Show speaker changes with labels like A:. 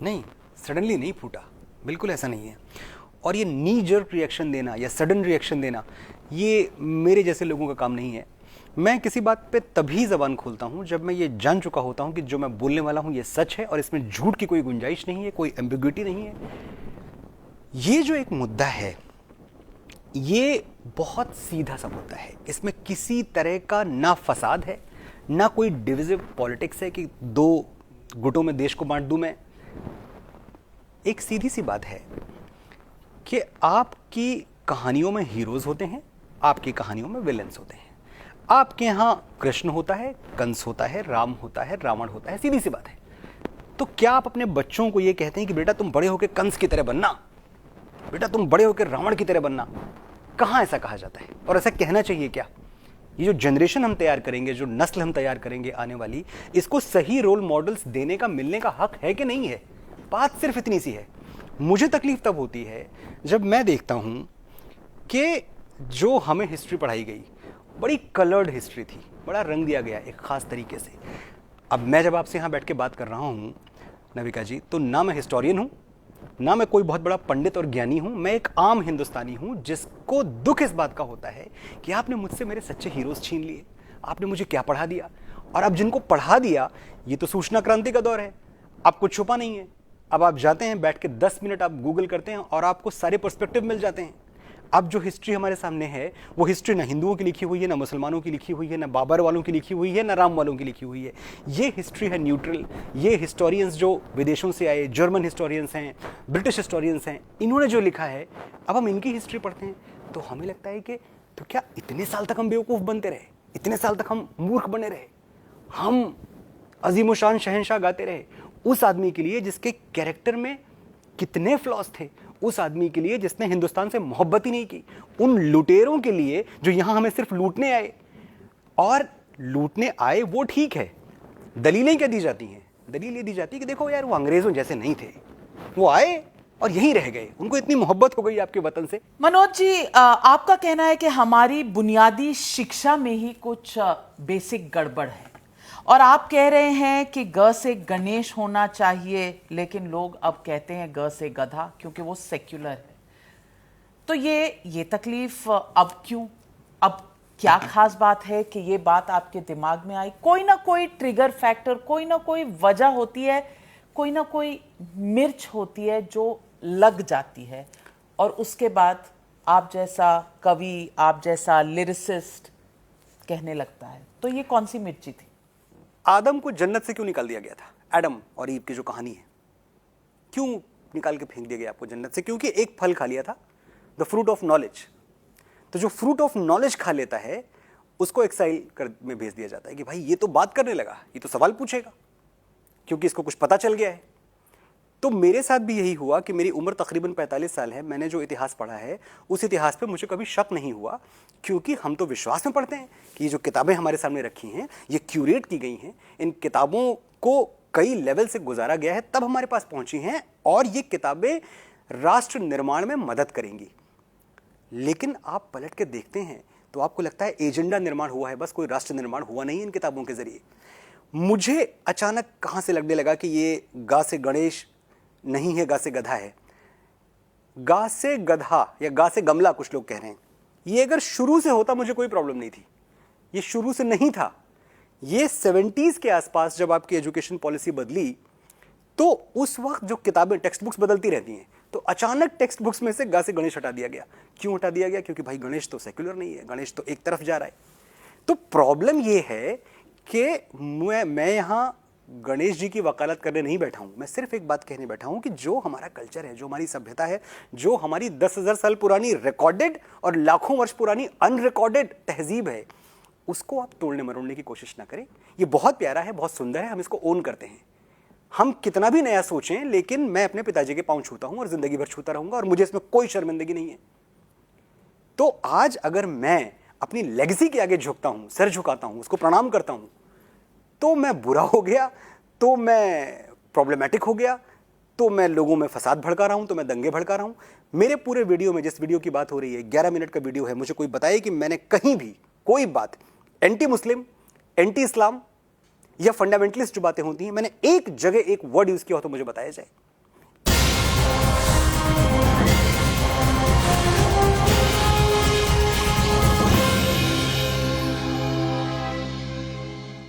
A: नहीं, सडनली नहीं फूटा, बिल्कुल ऐसा नहीं है। और ये नी जर्क रिएक्शन देना या सडन रिएक्शन देना, ये मेरे जैसे लोगों का काम नहीं है। मैं किसी बात पे तभी ज़बान खोलता हूँ जब मैं ये जान चुका होता हूँ कि जो मैं बोलने वाला हूँ ये सच है और इसमें झूठ की कोई गुंजाइश नहीं है, कोई एम्बिग्युइटी नहीं है। ये जो एक मुद्दा है ये बहुत सीधा सा मुद्दा है, इसमें किसी तरह का ना फसाद है, ना कोई डिविजिव पॉलिटिक्स है कि दो गुटों में देश को बांट दूं मैं। एक सीधी सी बात है कि आपकी कहानियों में हीरोज होते हैं, आपकी कहानियों में विलेंस होते हैं। आपके यहां कृष्ण होता है, कंस होता है, राम होता है, रावण होता है, सीधी सी बात है। तो क्या आप अपने बच्चों को यह कहते हैं कि बेटा तुम बड़े होकर कंस की तरह बनना, बेटा तुम बड़े होकर रावण की तरह बनना? कहां ऐसा कहा जाता है? और ऐसा कहना चाहिए क्या? ये जो जनरेशन हम तैयार करेंगे, जो नस्ल हम तैयार करेंगे आने वाली, इसको सही रोल मॉडल्स देने का मिलने का हक है कि नहीं है? बात सिर्फ इतनी सी है। मुझे तकलीफ तब होती है जब मैं देखता हूं कि जो हमें हिस्ट्री पढ़ाई गई बड़ी कलर्ड हिस्ट्री थी, बड़ा रंग दिया गया एक खास तरीके से। अब मैं जब आपसे यहां बैठ के बात कर रहा हूं नविका जी, तो ना मैं हिस्टोरियन हूं, ना मैं कोई बहुत बड़ा पंडित और ज्ञानी हूं, मैं एक आम हिंदुस्तानी हूं जिसको दुख इस बात का होता है कि आपने मुझसे मेरे सच्चे हीरोज छीन लिए। आपने मुझे क्या पढ़ा दिया? और अब जिनको पढ़ा दिया, ये तो सूचना क्रांति का दौर है, आपको छुपा नहीं है। अब आप जाते हैं, बैठ के 10 मिनट आप गूगल करते हैं और आपको सारे पर्सपेक्टिव मिल जाते हैं। अब जो हिस्ट्री हमारे सामने है वो हिस्ट्री ना हिंदुओं की लिखी हुई है, ना मुसलमानों की लिखी हुई है, ना बाबर वालों की लिखी हुई है, ना राम वालों की लिखी हुई है। ये हिस्ट्री है न्यूट्रल। ये हिस्टोरियंस जो विदेशों से आए, जर्मन हिस्टोरियंस हैं, ब्रिटिश हिस्टोरियंस हैं, इन्होंने जो लिखा है, अब हम इनकी हिस्ट्री पढ़ते हैं तो हमें लगता है कि तो क्या इतने साल तक हम बेवकूफ़ बनते रहे, इतने साल तक हम मूर्ख बने रहे, हम अजीमुशान शहंशाह गाते रहे उस आदमी के लिए जिसके कैरेक्टर में कितने फ्लॉज थे, उस आदमी के लिए जिसने हिंदुस्तान से मोहब्बत ही नहीं की, उन लुटेरों के लिए जो यहां हमें सिर्फ लूटने आए। और लूटने आए वो ठीक है, दलीलें क्या दी जाती हैं? दलील ये दी जाती है कि देखो यार वो अंग्रेजों जैसे नहीं थे, वो आए और यहीं रह गए, उनको इतनी मोहब्बत हो गई आपके वतन से।
B: मनोज जी, आपका कहना है कि हमारी बुनियादी शिक्षा में ही कुछ बेसिक गड़बड़ है और आप कह रहे हैं कि ग से गणेश होना चाहिए, लेकिन लोग अब कहते हैं ग से गधा क्योंकि वो सेक्युलर है। तो ये तकलीफ अब क्यों? अब क्या खास बात है कि ये बात आपके दिमाग में आई? कोई ना कोई ट्रिगर फैक्टर, कोई ना कोई वजह होती है, कोई ना कोई मिर्च होती है जो लग जाती है और उसके बाद आप जैसा कवि, आप जैसा लिरिसिस्ट कहने लगता है। तो ये कौन सी मिर्ची थी?
A: आदम को जन्नत से क्यों निकाल दिया गया था? एडम और ईव की जो कहानी है, क्यों निकाल के फेंक दिया गया आपको जन्नत से? क्योंकि एक फल खा लिया था, द फ्रूट ऑफ नॉलेज। तो जो फ्रूट ऑफ नॉलेज खा लेता है उसको एक्साइल कर में भेज दिया जाता है कि भाई ये तो बात करने लगा, ये तो सवाल पूछेगा क्योंकि इसको कुछ पता चल गया है। तो मेरे साथ भी यही हुआ कि मेरी उम्र तकरीबन 45 साल है, मैंने जो इतिहास पढ़ा है उस इतिहास पे मुझे कभी शक नहीं हुआ, क्योंकि हम तो विश्वास में पढ़ते हैं कि ये जो किताबें हमारे सामने रखी हैं ये क्यूरेट की गई हैं, इन किताबों को कई लेवल से गुजारा गया है तब हमारे पास पहुंची हैं और ये किताबें राष्ट्र निर्माण में मदद करेंगी। लेकिन आप पलट के देखते हैं तो आपको लगता है एजेंडा निर्माण हुआ है, बस कोई राष्ट्र निर्माण हुआ नहीं इन किताबों के जरिए। मुझे अचानक कहां से लगने लगा कि ये गा से गणेश नहीं है, गा से गधा है। गा से गधा या गा से गमला कुछ लोग कह रहे हैं, ये अगर शुरू से होता मुझे कोई प्रॉब्लम नहीं थी। ये शुरू से नहीं था, ये 70s के आसपास जब आपकी एजुकेशन पॉलिसी बदली तो उस वक्त जो किताबें, टेक्स्ट बुक्स बदलती रहती हैं, तो अचानक टेक्स्ट बुक्स में से गा से गणेश हटा दिया गया। क्यों हटा दिया गया? क्योंकि भाई गणेश तो सेक्युलर नहीं है, गणेश तो एक तरफ जा रहा है। तो प्रॉब्लम ये है कि मैं यहां गणेश जी की वकालत करने नहीं बैठा हूं, मैं सिर्फ एक बात कहने बैठा हूं कि जो हमारा कल्चर है, जो हमारी सभ्यता है, जो हमारी 10,000 साल पुरानी रिकॉर्डेड और लाखों वर्ष पुरानी अनरिकॉर्डेड तहजीब है, उसको आप तोड़ने मरोड़ने की कोशिश ना करें। ये बहुत प्यारा है, बहुत सुंदर है, हम इसको ओन करते हैं। हम कितना भी नया सोचें, लेकिन मैं अपने पिताजी के पांव छूता हूं और जिंदगी भर छूता रहूंगा और मुझे इसमें कोई शर्मिंदगी नहीं है। तो आज अगर मैं अपनी लेगेसी के आगे झुकता हूं, सिर झुकाता हूं, उसको प्रणाम करता हूं, तो मैं बुरा हो गया, तो मैं प्रॉब्लमेटिक हो गया, तो मैं लोगों में फसाद भड़का रहा हूं, तो मैं दंगे भड़का रहा हूं। मेरे पूरे वीडियो में, जिस वीडियो की बात हो रही है, 11 मिनट का वीडियो है, मुझे कोई बताए कि मैंने कहीं भी कोई बात एंटी मुस्लिम, एंटी इस्लाम, या फंडामेंटलिस्ट जो बातें होती हैं, मैंने एक जगह एक वर्ड यूज किया हो तो मुझे बताया जाए।